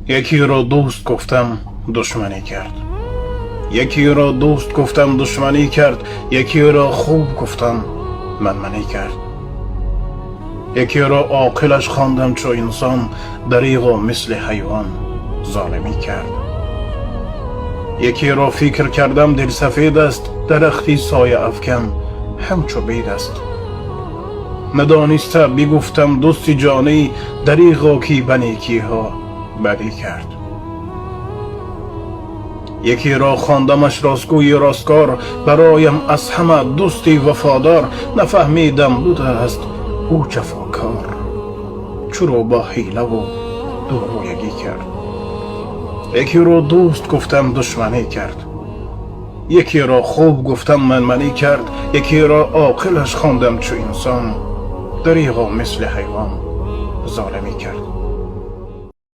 یکی را دوست گفتم دشمنی کرد، یکی را دوست گفتم دشمنی کرد، یکی را خوب گفتم منمنی کرد. یکی را عاقلش خواندم چو انسان، دریغا مثل حیوان ظالمی کرد. یکی را فکر کردم دل سفید است، درختی سایه افکن همچو بید است. ندانسته بگفتم دوستی جانی، دریغا کی به نیکی ها بدی کرد. یکی را خواندمش راستگوی راستکار، برایم از همه دوستی وفادار. نفهمیدم بوده است او جفاکار، چرا با حیله و دروغگویی کرد. یکی را دوست گفتم دشمنی کرد، یکی را خوب گفتم منمنی کرد. یکی را عاقلش خواندم چو انسان، دریغا مثل حیوان ظالمی کرد.